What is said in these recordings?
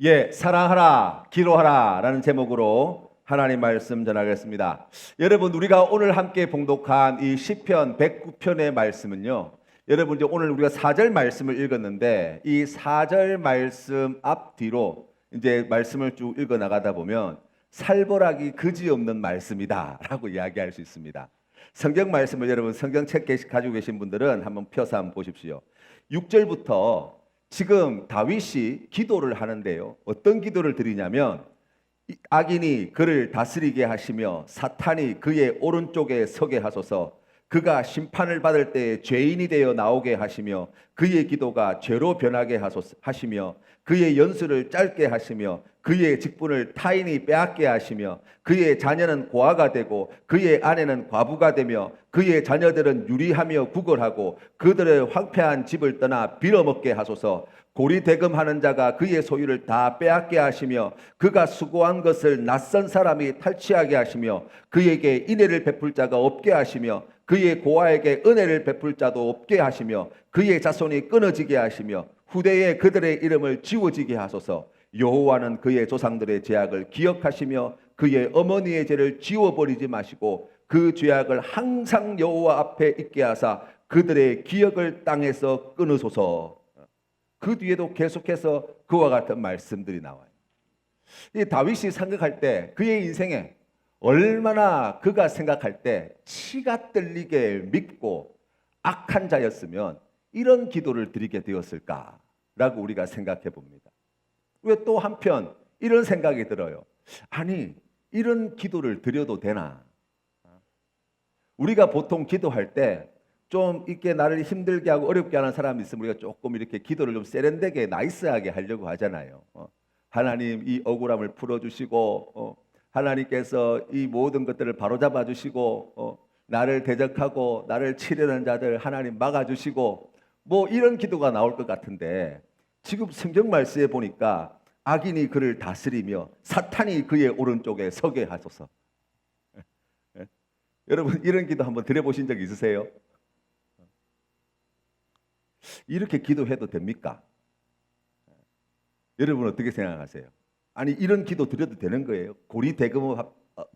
예, 사랑하라, 기도하라 라는 제목으로 하나님 말씀 전하겠습니다. 여러분, 우리가 오늘 함께 봉독한 이 시편 109편의 말씀은요, 여러분 이제 오늘 우리가 4절 말씀을 읽었는데 이 4절 말씀 앞뒤로 이제 말씀을 쭉 읽어 나가다 보면 살벌하기 그지없는 말씀이다 라고 이야기할 수 있습니다. 성경 말씀을 여러분 성경책 가지고 계신 분들은 한번 펴서 한번 보십시오. 6절부터 지금 다윗이 기도를 하는데요. 어떤 기도를 드리냐면 악인이 그를 다스리게 하시며 사탄이 그의 오른쪽에 서게 하소서. 그가 심판을 받을 때 죄인이 되어 나오게 하시며 그의 기도가 죄로 변하게 하시며 그의 연수를 짧게 하시며 그의 직분을 타인이 빼앗게 하시며 그의 자녀는 고아가 되고 그의 아내는 과부가 되며 그의 자녀들은 유리하며 구걸하고 그들의 황폐한 집을 떠나 빌어먹게 하소서. 고리대금하는 자가 그의 소유를 다 빼앗게 하시며 그가 수고한 것을 낯선 사람이 탈취하게 하시며 그에게 인애를 베풀 자가 없게 하시며 그의 고아에게 은혜를 베풀 자도 없게 하시며 그의 자손이 끊어지게 하시며 후대에 그들의 이름을 지워지게 하소서. 여호와는 그의 조상들의 죄악을 기억하시며 그의 어머니의 죄를 지워버리지 마시고 그 죄악을 항상 여호와 앞에 있게 하사 그들의 기억을 땅에서 끊으소서. 그 뒤에도 계속해서 그와 같은 말씀들이 나와요. 이 다윗이 생각할 때 그의 인생에 얼마나 그가 생각할 때 치가 떨리게 밉고 악한 자였으면 이런 기도를 드리게 되었을까라고 우리가 생각해 봅니다. 왜 또 한편 이런 생각이 들어요. 아니, 이런 기도를 드려도 되나? 우리가 보통 기도할 때 좀 이렇게 나를 힘들게 하고 어렵게 하는 사람이 있으면 우리가 조금 이렇게 기도를 좀 세련되게 나이스하게 하려고 하잖아요. 하나님 이 억울함을 풀어주시고 하나님께서 이 모든 것들을 바로잡아 주시고 나를 대적하고 나를 치려는 자들 하나님 막아주시고 뭐 이런 기도가 나올 것 같은데 지금 성경 말씀에 보니까 악인이 그를 다스리며 사탄이 그의 오른쪽에 서게 하소서. 여러분 이런 기도 한번 드려보신 적 있으세요? 이렇게 기도해도 됩니까? 여러분 어떻게 생각하세요? 아니 이런 기도 드려도 되는 거예요?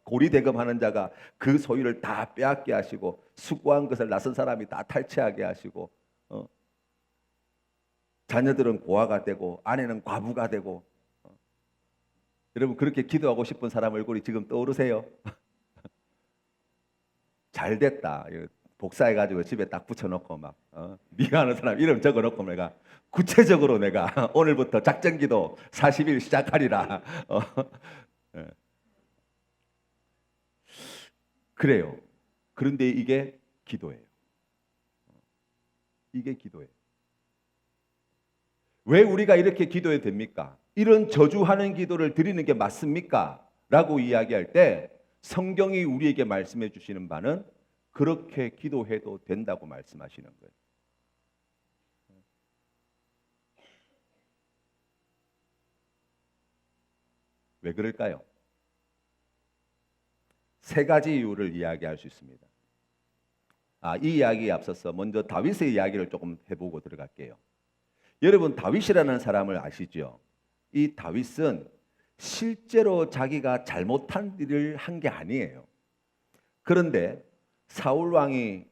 고리대금하는 자가 그 소유를 다 빼앗게 하시고 수고한 것을 낯선 사람이 다 탈취하게 하시고 자녀들은 고아가 되고 아내는 과부가 되고 여러분 그렇게 기도하고 싶은 사람 얼굴이 지금 떠오르세요? 잘 됐다. 복사해가지고 집에 딱 붙여놓고 막 네가 아는 사람 이름 적어놓고 내가 구체적으로 내가 오늘부터 작전기도 40일 시작하리라. 예. 그래요. 그런데 이게 기도예요. 이게 기도예요. 왜 우리가 이렇게 기도해야 됩니까? 이런 저주하는 기도를 드리는 게 맞습니까? 라고 이야기할 때 성경이 우리에게 말씀해 주시는 바는 그렇게 기도해도 된다고 말씀하시는 거예요. 왜 그럴까요? 세 가지 이유를 이야기할 수 있습니다. 이 이야기에 앞서서 먼저 다윗의 이야기를 조금 해보고 들어갈게요. 여러분 다윗이라는 사람을 아시죠? 이 다윗은 실제로 자기가 잘못한 일을 한 게 아니에요. 그런데 사울 왕이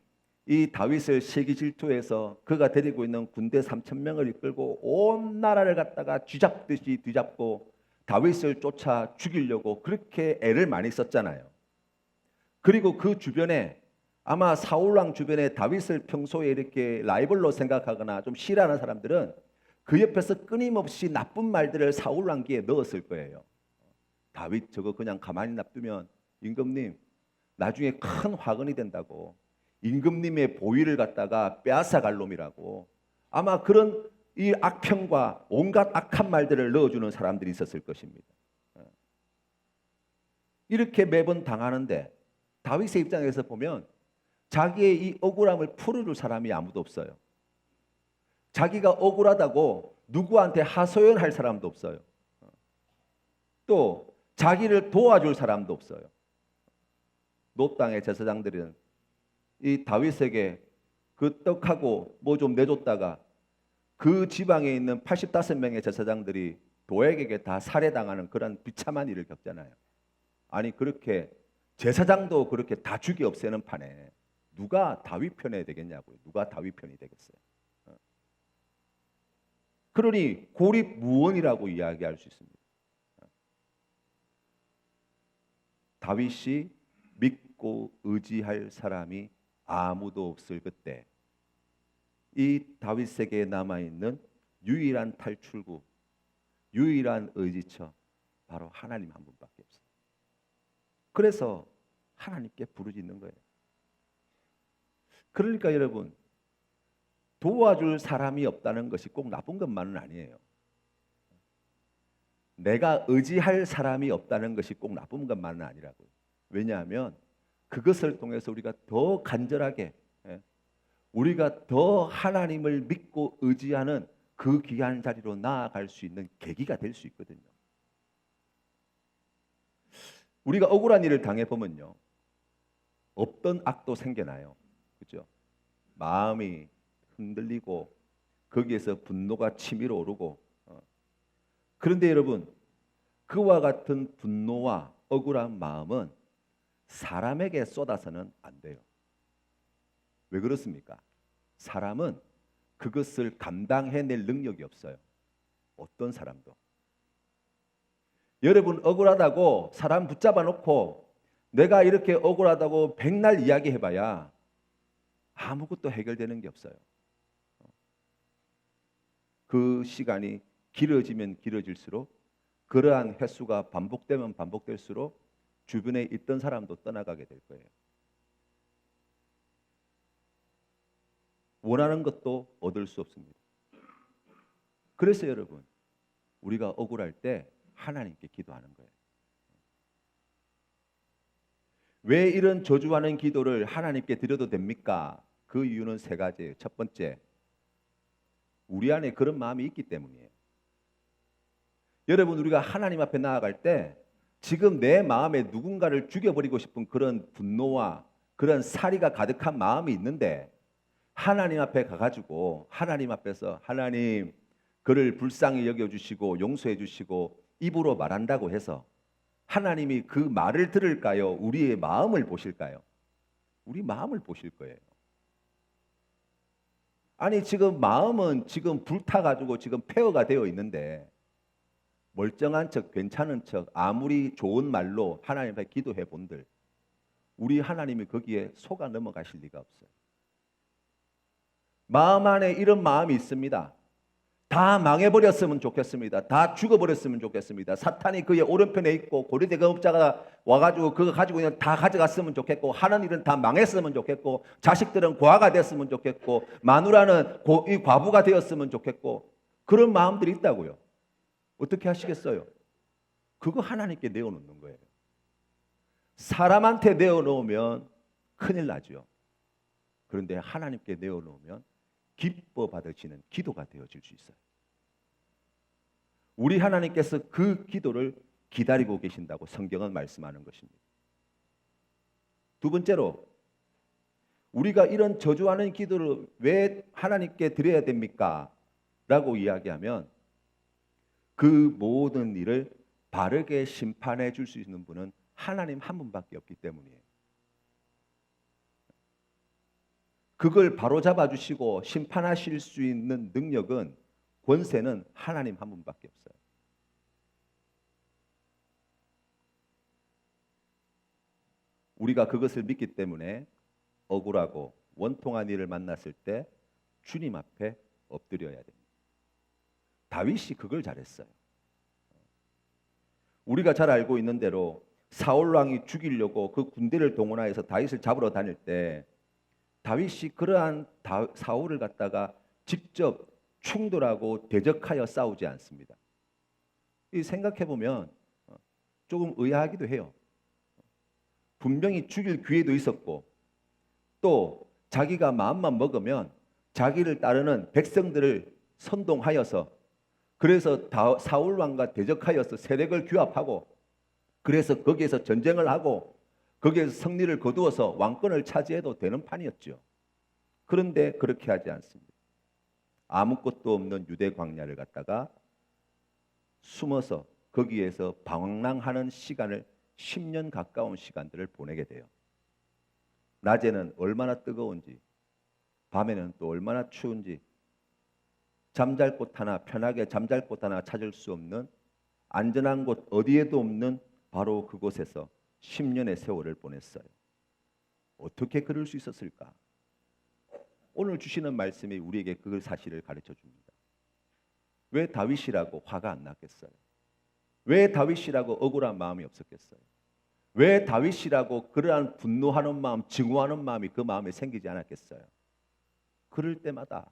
이 다윗을 시기 질투해서 그가 데리고 있는 군대 3,000명을 이끌고 온 나라를 갖다가 쥐잡듯이 뒤잡고 다윗을 쫓아 죽이려고 그렇게 애를 많이 썼잖아요. 그리고 그 주변에 아마 사울 왕 주변에 다윗을 평소에 이렇게 라이벌로 생각하거나 좀 싫어하는 사람들은 그 옆에서 끊임없이 나쁜 말들을 사울 왕기에 넣었을 거예요. 다윗 저거 그냥 가만히 놔두면 임금님 나중에 큰 화근이 된다고. 임금님의 보위를 갖다가 빼앗아 갈 놈이라고. 아마 그런 이 악평과 온갖 악한 말들을 넣어주는 사람들이 있었을 것입니다. 이렇게 매번 당하는데 다윗의 입장에서 보면 자기의 이 억울함을 풀어줄 사람이 아무도 없어요. 자기가 억울하다고 누구한테 하소연할 사람도 없어요. 또 자기를 도와줄 사람도 없어요. 노 땅의 제사장들은 이 다윗에게 그 떡하고 뭐 좀 내줬다가 그 지방에 있는 85명의 제사장들이 도액에게 다 살해당하는 그런 비참한 일을 겪잖아요. 아니 그렇게 제사장도 그렇게 다 죽이 없애는 판에 누가 다윗 편에 되겠냐고요. 누가 다윗 편이 되겠어요. 그러니 고립무원이라고 이야기할 수 있습니다. 다윗이 믿고 의지할 사람이 아무도 없을 그때 이 다윗에게 남아있는 유일한 탈출구, 유일한 의지처 바로 하나님 한 분밖에 없어요. 그래서 하나님께 부르짖는 거예요. 그러니까 여러분, 도와줄 사람이 없다는 것이 꼭 나쁜 것만은 아니에요. 내가 의지할 사람이 없다는 것이 꼭 나쁜 것만은 아니라고요. 왜냐하면 그것을 통해서 우리가 더 간절하게, 우리가 더 하나님을 믿고 의지하는 그 귀한 자리로 나아갈 수 있는 계기가 될 수 있거든요. 우리가 억울한 일을 당해보면요, 없던 악도 생겨나요. 그죠? 마음이 흔들리고 거기에서 분노가 치밀어 오르고, 그런데 여러분, 그와 같은 분노와 억울한 마음은 사람에게 쏟아서는 안 돼요. 왜 그렇습니까? 사람은 그것을 감당해낼 능력이 없어요. 어떤 사람도. 여러분, 억울하다고 사람 붙잡아 놓고 내가 이렇게 억울하다고 백날 이야기해봐야 아무것도 해결되는 게 없어요. 그 시간이 길어지면 길어질수록, 그러한 횟수가 반복되면 반복될수록 주변에 있던 사람도 떠나가게 될 거예요. 원하는 것도 얻을 수 없습니다. 그래서 여러분, 우리가 억울할 때 하나님께 기도하는 거예요. 왜 이런 저주하는 기도를 하나님께 드려도 됩니까? 그 이유는 세 가지예요. 첫 번째, 우리 안에 그런 마음이 있기 때문이에요. 여러분, 우리가 하나님 앞에 나아갈 때 지금 내 마음에 누군가를 죽여버리고 싶은 그런 분노와 그런 살이가 가득한 마음이 있는데, 하나님 앞에 가가지고 하나님 앞에서 하나님, 그를 불쌍히 여겨주시고 용서해 주시고 입으로 말한다고 해서 하나님이 그 말을 들을까요? 우리의 마음을 보실까요? 우리 마음을 보실 거예요. 아니 지금 마음은 지금 불타가지고 지금 폐허가 되어 있는데, 멀쩡한 척 괜찮은 척 아무리 좋은 말로 하나님 앞에 기도해 본들 우리 하나님이 거기에 속아 넘어가실 리가 없어요. 마음 안에 이런 마음이 있습니다. 다 망해버렸으면 좋겠습니다. 다 죽어버렸으면 좋겠습니다. 사탄이 그의 오른편에 있고 고리대 거업자가 와가지고 그거 가지고 그냥 다 가져갔으면 좋겠고, 하는 일은 다 망했으면 좋겠고, 자식들은 고아가 됐으면 좋겠고, 마누라는 이 과부가 되었으면 좋겠고, 그런 마음들이 있다고요. 어떻게 하시겠어요? 그거 하나님께 내어놓는 거예요. 사람한테 내어놓으면 큰일 나죠. 그런데 하나님께 내어놓으면 기뻐 받으시는 기도가 되어질 수 있어요. 우리 하나님께서 그 기도를 기다리고 계신다고 성경은 말씀하는 것입니다. 두 번째로, 우리가 이런 저주하는 기도를 왜 하나님께 드려야 됩니까? 라고 이야기하면, 그 모든 일을 바르게 심판해 줄 수 있는 분은 하나님 한 분밖에 없기 때문이에요. 그걸 바로잡아 주시고 심판하실 수 있는 능력은, 권세는 하나님 한 분밖에 없어요. 우리가 그것을 믿기 때문에 억울하고 원통한 일을 만났을 때 주님 앞에 엎드려야 됩니다. 다윗이 그걸 잘했어요. 우리가 잘 알고 있는 대로 사울 왕이 죽이려고 그 군대를 동원하여서 다윗을 잡으러 다닐 때, 다윗이 그러한 사울을 갖다가 직접 충돌하고 대적하여 싸우지 않습니다. 생각해 보면 조금 의아하기도 해요. 분명히 죽일 기회도 있었고, 또 자기가 마음만 먹으면 자기를 따르는 백성들을 선동하여서, 그래서 사울 왕과 대적하여서 세력을 규합하고, 그래서 거기에서 전쟁을 하고 거기에서 승리를 거두어서 왕권을 차지해도 되는 판이었죠. 그런데 그렇게 하지 않습니다. 아무것도 없는 유대 광야를 갖다가 숨어서 거기에서 방랑하는 시간을 10년 가까운 시간들을 보내게 돼요. 낮에는 얼마나 뜨거운지, 밤에는 또 얼마나 추운지, 잠잘 곳 하나, 편하게 잠잘 곳 하나 찾을 수 없는, 안전한 곳 어디에도 없는 바로 그곳에서 10년의 세월을 보냈어요. 어떻게 그럴 수 있었을까? 오늘 주시는 말씀이 우리에게 그 사실을 가르쳐 줍니다. 왜 다윗이라고 화가 안 났겠어요? 왜 다윗이라고 억울한 마음이 없었겠어요? 왜 다윗이라고 그러한 분노하는 마음, 증오하는 마음이 그 마음에 생기지 않았겠어요? 그럴 때마다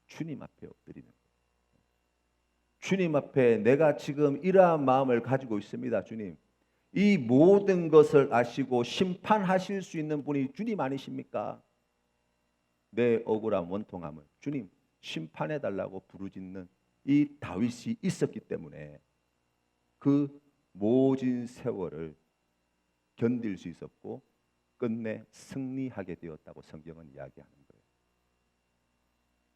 주님 앞에 엎드리는 거예요. 주님 앞에 내가 지금 이러한 마음을 가지고 있습니다. 주님, 이 모든 것을 아시고 심판하실 수 있는 분이 주님 아니십니까? 내 억울한 원통함을 주님 심판해달라고 부르짖는 이 다윗이 있었기 때문에 그 모진 세월을 견딜 수 있었고 끝내 승리하게 되었다고 성경은 이야기하는 거예요.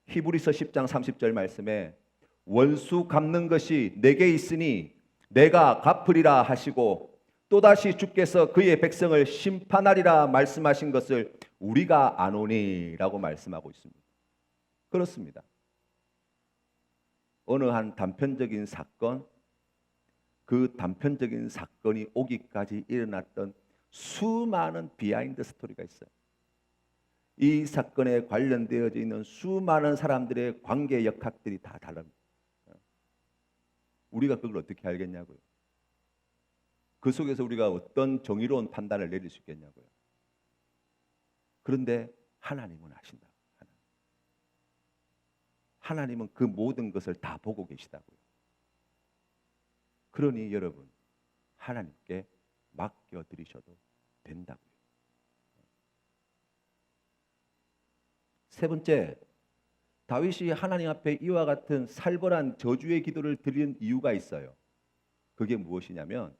히브리서 10장 30절 말씀에 원수 갚는 것이 내게 있으니 내가 갚으리라 하시고 또다시 주께서 그의 백성을 심판하리라 말씀하신 것을 우리가 아노니라고 말씀하고 있습니다. 그렇습니다. 어느 한 단편적인 사건, 그 단편적인 사건이 오기까지 일어났던 수많은 비하인드 스토리가 있어요. 이 사건에 관련되어져 있는 수많은 사람들의 관계 역학들이 다 다릅니다. 우리가 그걸 어떻게 알겠냐고요. 그 속에서 우리가 어떤 정의로운 판단을 내릴 수 있겠냐고요. 그런데 하나님은 아신다. 하나님은 그 모든 것을 다 보고 계시다고요. 그러니 여러분, 하나님께 맡겨드리셔도 된다고요. 세 번째, 다윗이 하나님 앞에 이와 같은 살벌한 저주의 기도를 드리는 이유가 있어요. 그게 무엇이냐면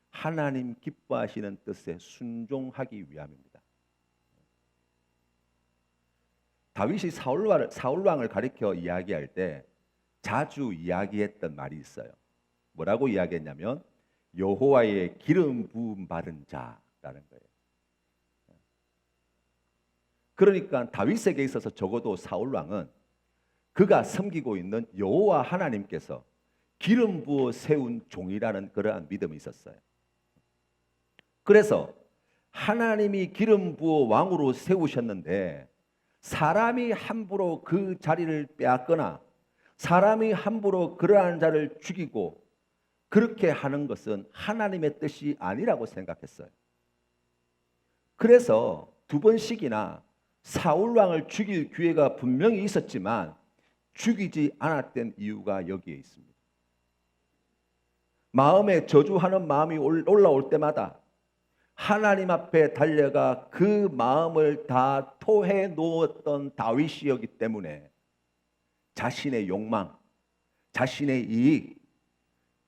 하나님 기뻐하시는 뜻에 순종하기 위함입니다. 다윗이 사울왕을 가리켜 이야기할 때 자주 이야기했던 말이 있어요. 뭐라고 이야기했냐면 여호와의 기름 부음 받은 자라는 거예요. 그러니까 다윗에게 있어서 적어도 사울왕은 그가 섬기고 있는 여호와 하나님께서 기름 부어 세운 종이라는 그러한 믿음이 있었어요. 그래서 하나님이 기름 부어 왕으로 세우셨는데 사람이 함부로 그 자리를 빼앗거나 사람이 함부로 그러한 자를 죽이고 그렇게 하는 것은 하나님의 뜻이 아니라고 생각했어요. 그래서 두 번씩이나 사울왕을 죽일 기회가 분명히 있었지만 죽이지 않았던 이유가 여기에 있습니다. 마음에 저주하는 마음이 올라올 때마다 하나님 앞에 달려가 그 마음을 다 토해 놓았던 다윗이었기 때문에 자신의 욕망, 자신의 이익,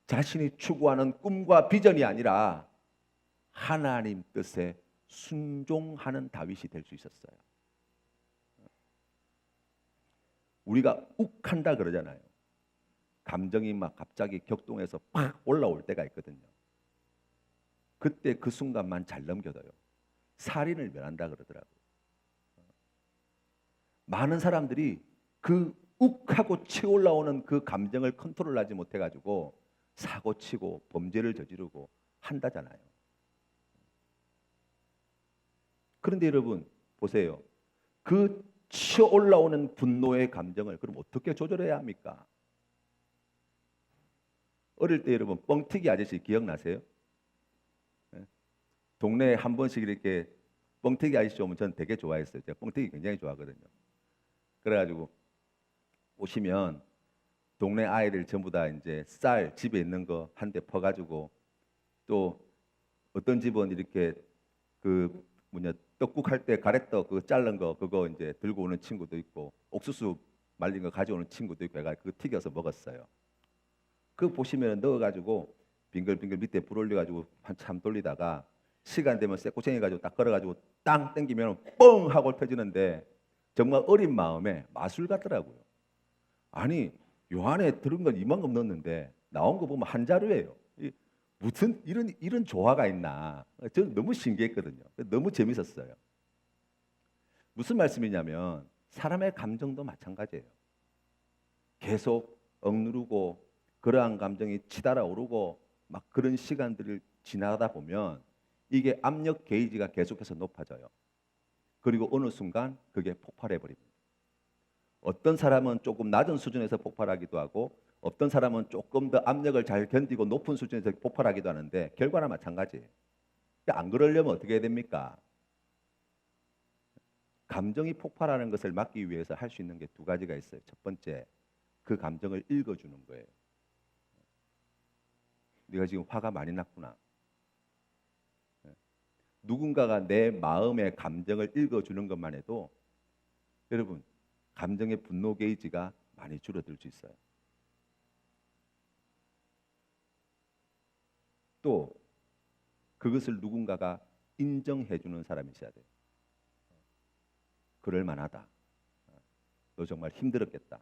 자신이 추구하는 꿈과 비전이 아니라 하나님 뜻에 순종하는 다윗이 될 수 있었어요. 우리가 욱한다 그러잖아요. 감정이 막 갑자기 격동해서 팍 올라올 때가 있거든요. 그때 그 순간만 잘 넘겨둬요. 살인을 면한다 그러더라고요. 많은 사람들이 그 욱하고 치올라오는 그 감정을 컨트롤하지 못해가지고 사고치고 범죄를 저지르고 한다잖아요. 그런데 여러분 보세요. 그 치올라오는 분노의 감정을 그럼 어떻게 조절해야 합니까? 어릴 때 여러분 뻥튀기 아저씨 기억나세요? 동네에 한 번씩 이렇게 뻥튀기 아저씨 오면 저는 되게 좋아했어요. 제가 뻥튀기 굉장히 좋아하거든요. 그래가지고 오시면 동네 아이들 전부 다 이제 쌀 집에 있는 거 한 대 퍼가지고 또 어떤 집은 이렇게 그 떡국 할 때 가래떡 그 자른 거 그거 이제 들고 오는 친구도 있고 옥수수 말린 거 가져오는 친구도 있고 해가 그거 튀겨서 먹었어요. 그거 보시면 넣어가지고 빙글빙글 밑에 불 올려가지고 한참 돌리다가 시간 되면 쇠꼬챙이 가지고 딱 걸어가지고 땅 땡기면 뻥 하고 터지는데 정말 어린 마음에 마술 같더라고요. 아니 요 안에 들은 건 이만큼 넣었는데 나온 거 보면 한 자루예요. 무슨 이런 조화가 있나? 저는 너무 신기했거든요. 너무 재밌었어요. 무슨 말씀이냐면 사람의 감정도 마찬가지예요. 계속 억누르고 그러한 감정이 치달아 오르고 막 그런 시간들을 지나다 보면 이게 압력 게이지가 계속해서 높아져요. 그리고 어느 순간 그게 폭발해 버립니다. 어떤 사람은 조금 낮은 수준에서 폭발하기도 하고 어떤 사람은 조금 더 압력을 잘 견디고 높은 수준에서 폭발하기도 하는데 결과는 마찬가지예요. 안 그러려면 어떻게 해야 됩니까? 감정이 폭발하는 것을 막기 위해서 할 수 있는 게 두 가지가 있어요. 첫 번째, 그 감정을 읽어주는 거예요. 네가 지금 화가 많이 났구나. 누군가가 내 마음의 감정을 읽어주는 것만 해도 여러분, 감정의 분노 게이지가 많이 줄어들 수 있어요. 또 그것을 누군가가 인정해 주는 사람이 있어야 돼요. 그럴 만하다. 너 정말 힘들었겠다.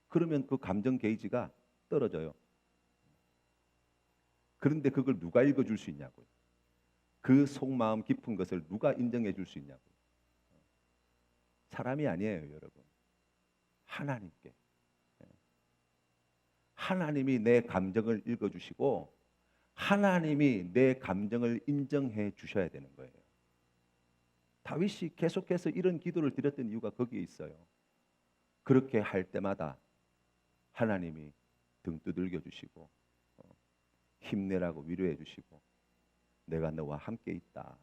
그러면 그 감정 게이지가 떨어져요. 그런데 그걸 누가 읽어줄 수 있냐고요. 그 속마음 깊은 것을 누가 인정해 줄 수 있냐고요. 사람이 아니에요, 여러분. 하나님께. 하나님이 내 감정을 읽어주시고 하나님이 내 감정을 인정해 주셔야 되는 거예요. 다윗이 계속해서 이런 기도를 드렸던 이유가 거기에 있어요. 그렇게 할 때마다 하나님이 등 두들겨 주시고 힘내라고 위로해 주시고 내가 너와 함께 있다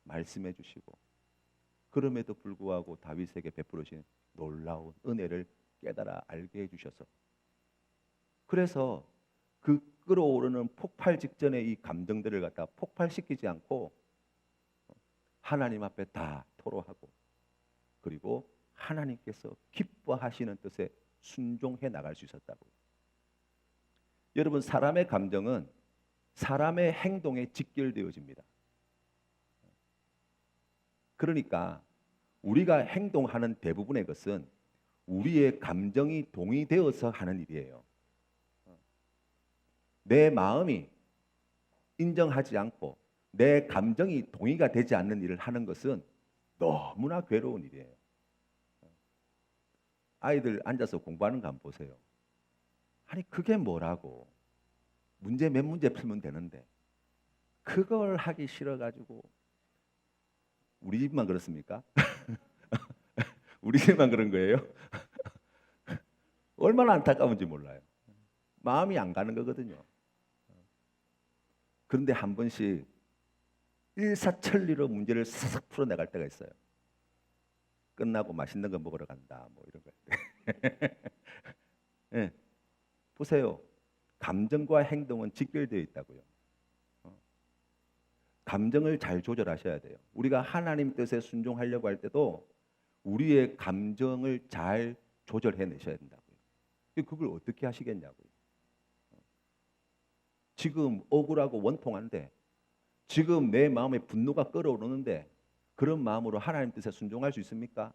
말씀해 주시고 그럼에도 불구하고 다윗에게 베풀으신 놀라운 은혜를 깨달아 알게 해주셔서 그래서 그 끓어오르는 폭발 직전의 이 감정들을 갖다 폭발시키지 않고 하나님 앞에 다 토로하고 그리고 하나님께서 기뻐하시는 뜻에 순종해 나갈 수 있었다고요. 여러분, 사람의 감정은 사람의 행동에 직결되어집니다. 그러니까 우리가 행동하는 대부분의 것은 우리의 감정이 동의되어서 하는 일이에요. 내 마음이 인정하지 않고 내 감정이 동의가 되지 않는 일을 하는 것은 너무나 괴로운 일이에요. 아이들 앉아서 공부하는 거 한번 보세요. 아니 그게 뭐라고? 문제 몇 문제 풀면 되는데 그걸 하기 싫어가지고 우리 집만 그렇습니까? 우리 집만 그런 거예요? 얼마나 안타까운지 몰라요. 마음이 안 가는 거거든요. 그런데 한 번씩 일사천리로 문제를 싹 풀어나갈 때가 있어요. 끝나고 맛있는 거 먹으러 간다 뭐 이런 거. 네. 보세요. 감정과 행동은 직결되어 있다고요. 감정을 잘 조절하셔야 돼요. 우리가 하나님 뜻에 순종하려고 할 때도 우리의 감정을 잘 조절해내셔야 된다고요. 그걸 어떻게 하시겠냐고요. 지금 억울하고 원통한데 지금 내 마음에 분노가 끓어오르는데 그런 마음으로 하나님 뜻에 순종할 수 있습니까?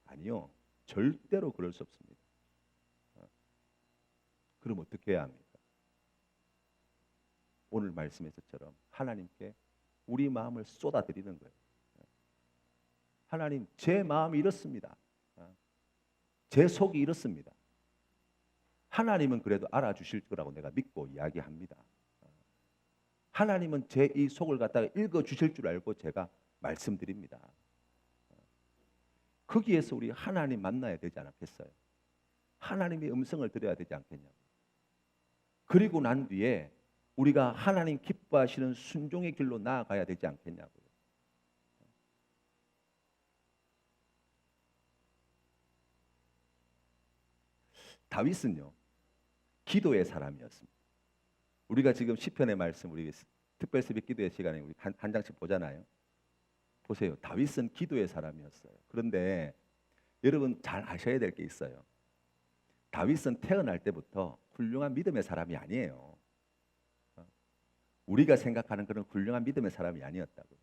아니요. 절대로 그럴 수 없습니다. 그럼 어떻게 해야 합니까? 오늘 말씀에서처럼 하나님께 우리 마음을 쏟아드리는 거예요. 하나님, 제 마음이 이렇습니다. 제 속이 이렇습니다. 하나님은 그래도 알아주실 거라고 내가 믿고 이야기합니다. 하나님은 제 이 속을 갖다가 읽어주실 줄 알고 제가 말씀드립니다. 거기에서 우리 하나님 만나야 되지 않겠어요? 하나님의 음성을 들어야 되지 않겠냐고. 그리고 난 뒤에 우리가 하나님 기뻐하시는 순종의 길로 나아가야 되지 않겠냐고요. 다윗은요, 기도의 사람이었습니다. 우리가 지금 시편의 말씀, 우리 특별 새벽 기도의 시간에 우리 한 장씩 보잖아요. 보세요. 다윗은 기도의 사람이었어요. 그런데 여러분 잘 아셔야 될 게 있어요. 다윗은 태어날 때부터 훌륭한 믿음의 사람이 아니에요. 우리가 생각하는 그런 훌륭한 믿음의 사람이 아니었다고요.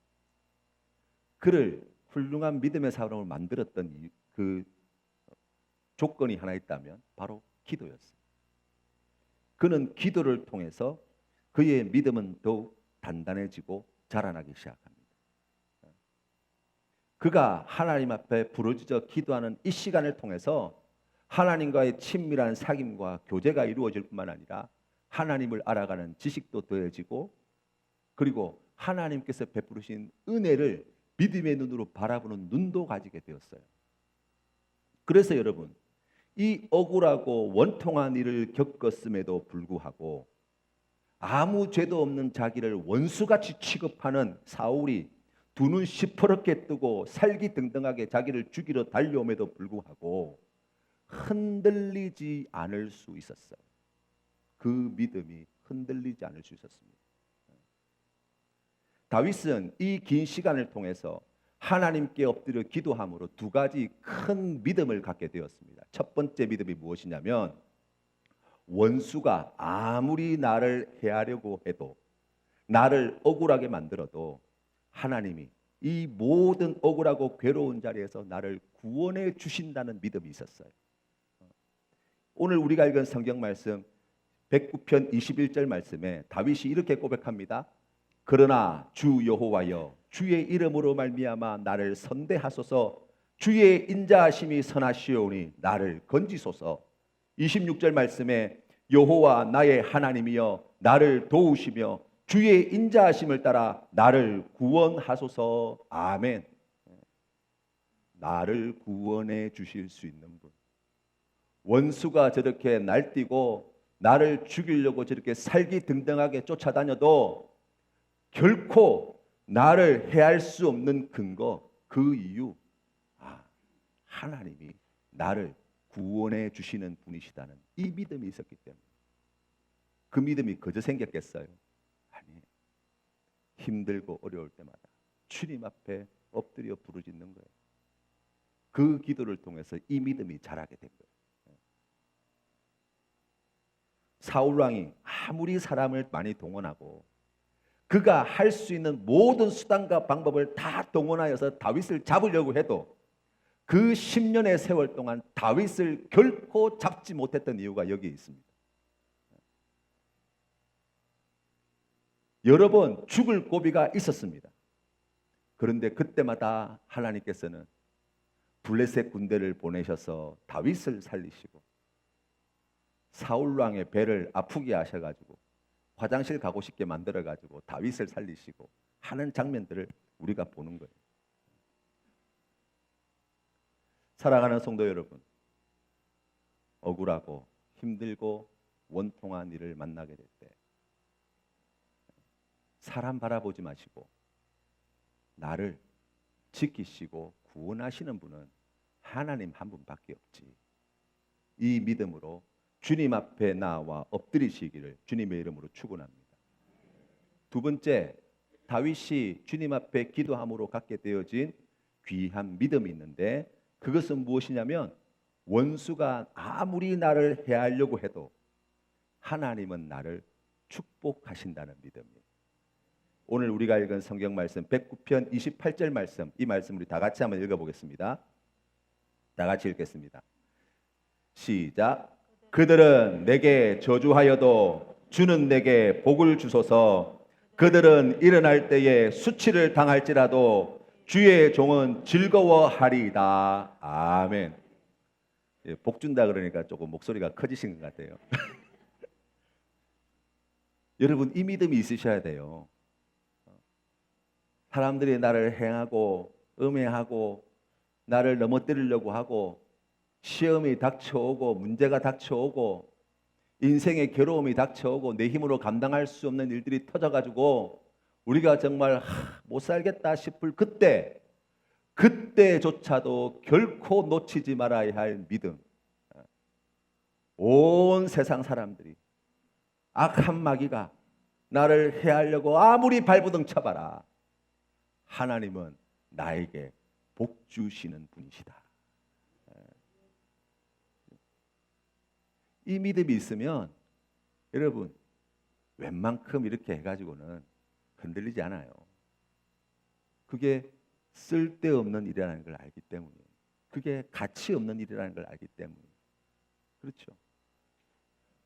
그를 훌륭한 믿음의 사람을 만들었던 그 조건이 하나 있다면 바로 기도였어요. 그는 기도를 통해서 그의 믿음은 더욱 단단해지고 자라나기 시작합니다. 그가 하나님 앞에 부르짖어 기도하는 이 시간을 통해서 하나님과의 친밀한 사귐과 교제가 이루어질 뿐만 아니라 하나님을 알아가는 지식도 더해지고, 그리고 하나님께서 베푸신 은혜를 믿음의 눈으로 바라보는 눈도 가지게 되었어요. 그래서 여러분, 이 억울하고 원통한 일을 겪었음에도 불구하고 아무 죄도 없는 자기를 원수같이 취급하는 사울이 두 눈 시퍼렇게 뜨고 살기등등하게 자기를 죽이러 달려옴에도 불구하고 흔들리지 않을 수 있었어요. 그 믿음이 흔들리지 않을 수 있었습니다. 다윗은 이 긴 시간을 통해서 하나님께 엎드려 기도함으로 두 가지 큰 믿음을 갖게 되었습니다. 첫 번째 믿음이 무엇이냐면, 원수가 아무리 나를 해하려고 해도, 나를 억울하게 만들어도 하나님이 이 모든 억울하고 괴로운 자리에서 나를 구원해 주신다는 믿음이 있었어요. 오늘 우리가 읽은 성경 말씀 109편 21절 말씀에 다윗이 이렇게 고백합니다. 그러나 주 여호와여, 주의 이름으로 말미암아 나를 선대하소서. 주의 인자하심이 선하시오니 나를 건지소서. 26절 말씀에 여호와 나의 하나님이여 나를 도우시며 주의 인자하심을 따라 나를 구원하소서. 아멘. 나를 구원해 주실 수 있는 분, 원수가 저렇게 날뛰고 나를 죽이려고 저렇게 살기등등하게 쫓아다녀도 결코 나를 해할 수 없는 근거, 그 이유, 하나님이 나를 구원해 주시는 분이시다는 이 믿음이 있었기 때문에. 그 믿음이 거저 생겼겠어요? 아니에요. 힘들고 어려울 때마다 주님 앞에 엎드려 부르짖는 거예요. 그 기도를 통해서 이 믿음이 자라게 된 거예요. 사울 왕이 아무리 사람을 많이 동원하고 그가 할 수 있는 모든 수단과 방법을 다 동원하여서 다윗을 잡으려고 해도 그 10년의 세월 동안 다윗을 결코 잡지 못했던 이유가 여기에 있습니다. 여러 번 죽을 고비가 있었습니다. 그런데 그때마다 하나님께서는 블레셋 군대를 보내셔서 다윗을 살리시고, 사울 왕의 배를 아프게 하셔가지고 화장실 가고 싶게 만들어가지고 다윗을 살리시고 하는 장면들을 우리가 보는 거예요. 사랑하는 성도 여러분, 억울하고 힘들고 원통한 일을 만나게 될 때 사람 바라보지 마시고 나를 지키시고 구원하시는 분은 하나님 한 분밖에 없지. 이 믿음으로 주님 앞에 나와 엎드리시기를 주님의 이름으로 축원합니다. 두 번째, 다윗이 주님 앞에 기도함으로 갖게 되어진 귀한 믿음이 있는데, 그것은 무엇이냐면 원수가 아무리 나를 해하려고 해도 하나님은 나를 축복하신다는 믿음이에요. 오늘 우리가 읽은 성경 말씀 109편 28절 말씀, 이 말씀 우리 다 같이 한번 읽어보겠습니다. 다 같이 읽겠습니다. 시작. 그들은 내게 저주하여도 주는 내게 복을 주소서. 그들은 일어날 때에 수치를 당할지라도 주의 종은 즐거워하리이다. 아멘. 복 준다 그러니까 조금 목소리가 커지신 것 같아요. 여러분, 이 믿음이 있으셔야 돼요. 사람들이 나를 행하고 음해하고 나를 넘어뜨리려고 하고 시험이 닥쳐오고 문제가 닥쳐오고 인생의 괴로움이 닥쳐오고 내 힘으로 감당할 수 없는 일들이 터져가지고 우리가 정말 못 살겠다 싶을 그때조차도 결코 놓치지 말아야 할 믿음. 온 세상 사람들이 악한 마귀가 나를 해하려고 아무리 발버둥 쳐봐라, 하나님은 나에게 복 주시는 분이시다. 이 믿음이 있으면 여러분 웬만큼 이렇게 해가지고는 흔들리지 않아요. 그게 쓸데없는 일이라는 걸 알기 때문이에요. 그게 가치 없는 일이라는 걸 알기 때문이에요. 그렇죠.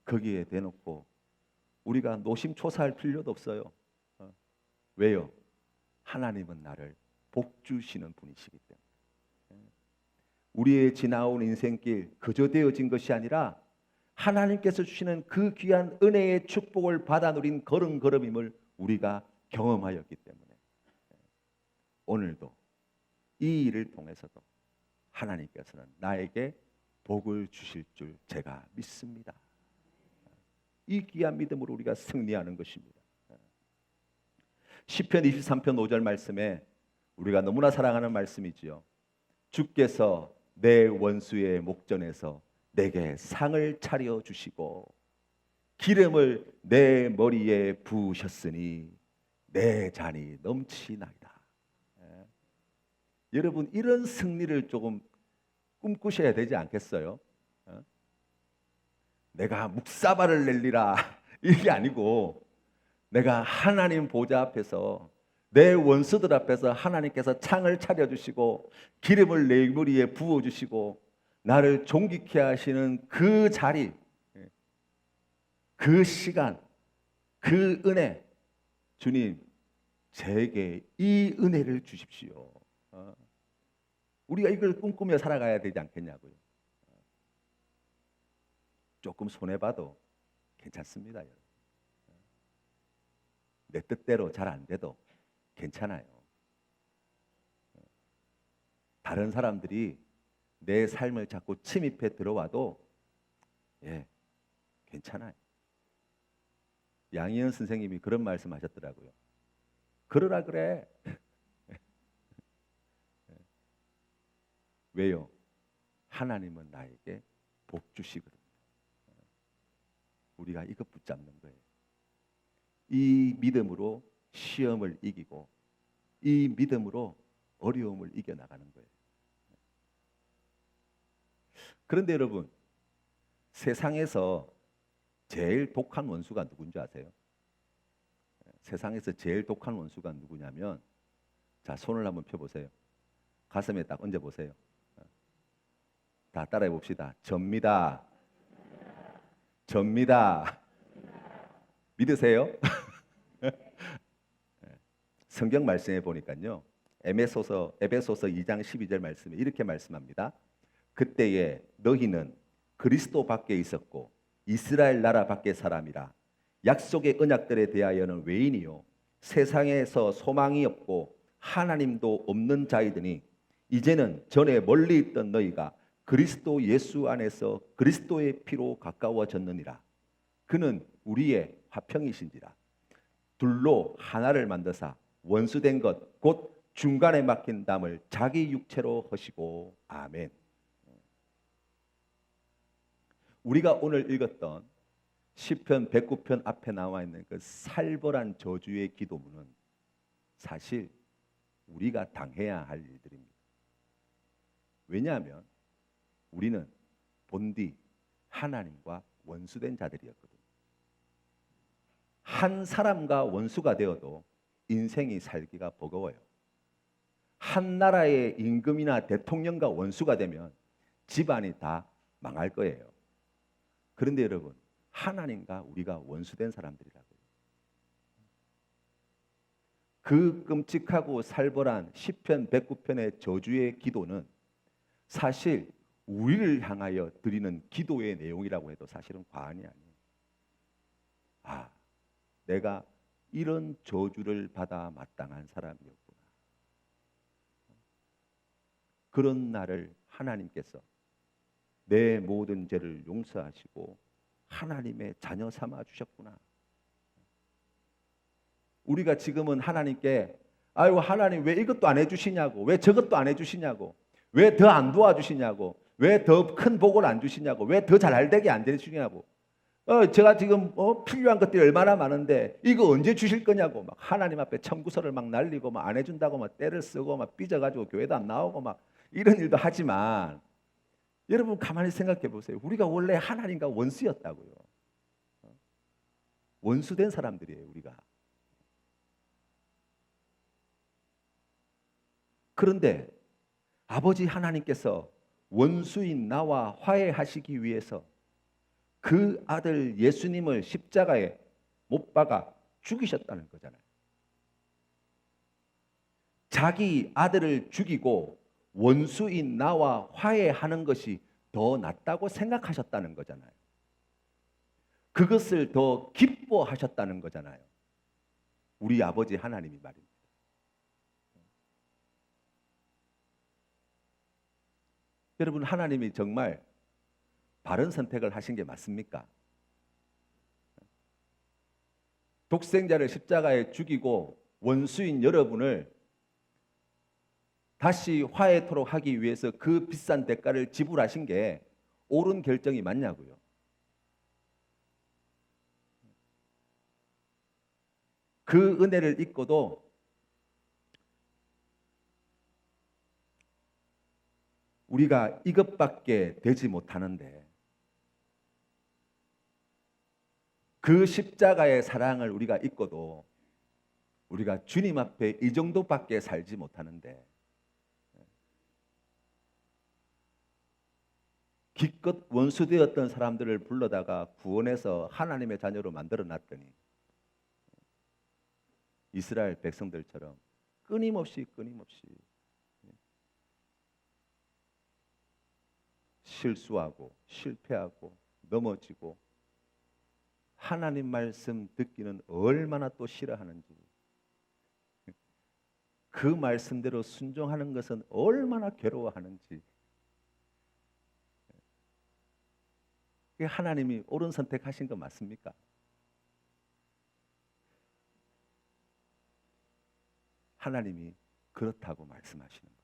거기에 대놓고 우리가 노심초사할 필요도 없어요. 왜요? 하나님은 나를 복 주시는 분이시기 때문에. 우리의 지나온 인생길 그저 되어진 것이 아니라 하나님께서 주시는 그 귀한 은혜의 축복을 받아 누린 걸음걸음임을 우리가 경험하였기 때문에 오늘도 이 일을 통해서도 하나님께서는 나에게 복을 주실 줄 제가 믿습니다. 이 귀한 믿음으로 우리가 승리하는 것입니다. 시편 23편 5절 말씀에 우리가 너무나 사랑하는 말씀이지요. 주께서 내 원수의 목전에서 내게 상을 차려 주시고 기름을 내 머리에 부으셨으니 내 잔이 넘치나이다. 여러분, 이런 승리를 조금 꿈꾸셔야 되지 않겠어요? 내가 묵사발을 낼리라 이게 아니고 내가 하나님 보좌 앞에서 내 원수들 앞에서 하나님께서 창을 차려주시고 기름을 내 머리에 부어주시고 나를 존귀케 하시는 그 자리, 그 시간, 그 은혜, 주님 제게 이 은혜를 주십시오. 우리가 이걸 꿈꾸며 살아가야 되지 않겠냐고요. 조금 손해봐도 괜찮습니다. 여러분. 내 뜻대로 잘 안 돼도 괜찮아요. 다른 사람들이 내 삶을 자꾸 침입해 들어와도 괜찮아요. 양희은 선생님이 그런 말씀하셨더라고요. 그러라 그래. 왜요? 하나님은 나에게 복 주시거든요. 우리가 이것 붙잡는 거예요. 이 믿음으로 시험을 이기고 이 믿음으로 어려움을 이겨나가는 거예요. 그런데 여러분, 세상에서 제일 독한 원수가 누군지 아세요? 세상에서 제일 독한 원수가 누구냐면, 자, 손을 한번 펴보세요. 가슴에 딱 얹어보세요. 다 따라해 봅시다. 접니다. 접니다. 믿으세요? 성경 말씀에 보니까요. 에베소서 2장 12절 말씀에 이렇게 말씀합니다. 그때에 너희는 그리스도 밖에 있었고 이스라엘 나라 밖의 사람이라 약속의 언약들에 대하여는 외인이요 세상에서 소망이 없고 하나님도 없는 자이더니 이제는 전에 멀리 있던 너희가 그리스도 예수 안에서 그리스도의 피로 가까워졌느니라. 그는 우리의 화평이신지라. 둘로 하나를 만드사 원수된 것 곧 중간에 막힌 담을 자기 육체로 하시고. 아멘. 우리가 오늘 읽었던 시편 109편 앞에 나와 있는 그 살벌한 저주의 기도문은 사실 우리가 당해야 할 일들입니다. 왜냐하면 우리는 본디 하나님과 원수된 자들이었거든요. 한 사람과 원수가 되어도 인생이 살기가 버거워요. 한 나라의 임금이나 대통령과 원수가 되면 집안이 다 망할 거예요. 그런데 여러분, 하나님과 우리가 원수된 사람들이라고요. 그 끔찍하고 살벌한 시편 109편의 저주의 기도는 사실 우리를 향하여 드리는 기도의 내용이라고 해도 사실은 과언이 아니에요. 아, 내가 이런 저주를 받아 마땅한 사람이었구나. 그런 나를 하나님께서 내 모든 죄를 용서하시고 하나님의 자녀 삼아 주셨구나. 우리가 지금은 하나님께 아이고 하나님 왜 이것도 안 해주시냐고, 왜 저것도 안 해주시냐고, 왜 더 안 도와주시냐고, 왜 더 큰 복을 안 주시냐고, 왜 더 잘되게 안 해주시냐고, 제가 지금 필요한 것들이 얼마나 많은데 이거 언제 주실 거냐고 막 하나님 앞에 청구서를 막 날리고 막 안 해준다고 막 떼를 쓰고 막 삐져가지고 교회도 안 나오고 막 이런 일도 하지만 여러분 가만히 생각해 보세요. 우리가 원래 하나님과 원수였다고요. 원수된 사람들이에요, 우리가. 그런데 아버지 하나님께서 원수인 나와 화해하시기 위해서 그 아들 예수님을 십자가에 못 박아 죽이셨다는 거잖아요. 자기 아들을 죽이고 원수인 나와 화해하는 것이 더 낫다고 생각하셨다는 거잖아요. 그것을 더 기뻐하셨다는 거잖아요. 우리 아버지 하나님이 말입니다. 여러분, 하나님이 정말 바른 선택을 하신 게 맞습니까? 독생자를 십자가에 죽이고 원수인 여러분을 다시 화해토록 하기 위해서 그 비싼 대가를 지불하신 게 옳은 결정이 맞냐고요. 그 은혜를 잊고도 우리가 이것밖에 되지 못하는데 그 십자가의 사랑을 우리가 잊고도 우리가 주님 앞에 이 정도밖에 살지 못하는데 기껏 원수되었던 사람들을 불러다가 구원해서 하나님의 자녀로 만들어 놨더니 이스라엘 백성들처럼 끊임없이 실수하고 실패하고 넘어지고 하나님 말씀 듣기는 얼마나 또 싫어하는지, 그 말씀대로 순종하는 것은 얼마나 괴로워하는지, 하나님이 옳은 선택하신 거 맞습니까? 하나님이 그렇다고 말씀하시는 거예요.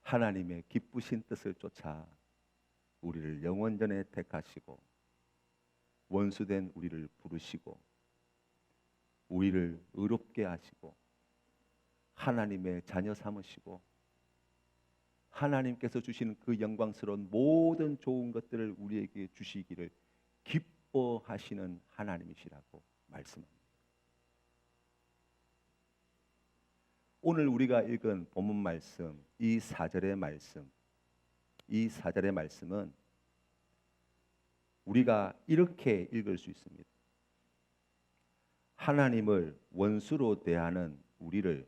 하나님의 기쁘신 뜻을 쫓아 우리를 영원전에 택하시고 원수된 우리를 부르시고 우리를 의롭게 하시고 하나님의 자녀 삼으시고 하나님께서 주시는 그 영광스러운 모든 좋은 것들을 우리에게 주시기를 기뻐하시는 하나님이시라고 말씀합니다. 오늘 우리가 읽은 본문 말씀, 이 4절의 말씀은 우리가 이렇게 읽을 수 있습니다. 하나님을 원수로 대하는 우리를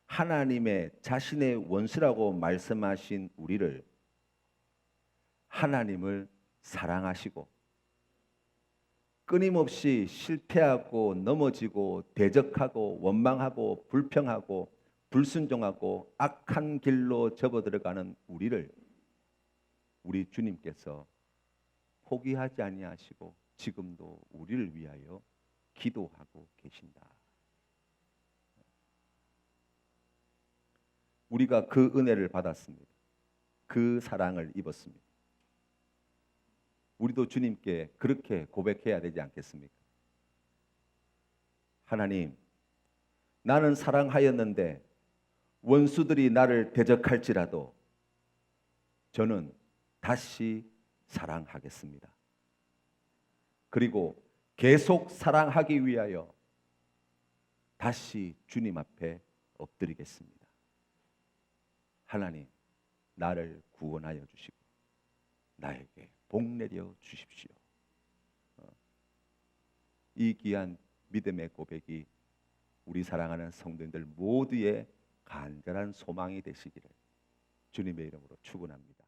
하나님의 자신의 원수라고 말씀하신 우리를 하나님을 사랑하시고 끊임없이 실패하고 넘어지고 대적하고 원망하고 불평하고 불순종하고 악한 길로 접어들어가는 우리를 우리 주님께서 포기하지 아니하시고 지금도 우리를 위하여 기도하고 계신다. 우리가 그 은혜를 받았습니다. 그 사랑을 입었습니다. 우리도 주님께 그렇게 고백해야 되지 않겠습니까? 하나님, 나는 사랑하였는데 원수들이 나를 대적할지라도 저는 다시 사랑하겠습니다. 그리고 계속 사랑하기 위하여 다시 주님 앞에 엎드리겠습니다. 하나님, 나를 구원하여 주시고 나에게 복 내려 주십시오. 이 귀한 믿음의 고백이 우리 사랑하는 성도님들 모두의 간절한 소망이 되시기를 주님의 이름으로 축원합니다.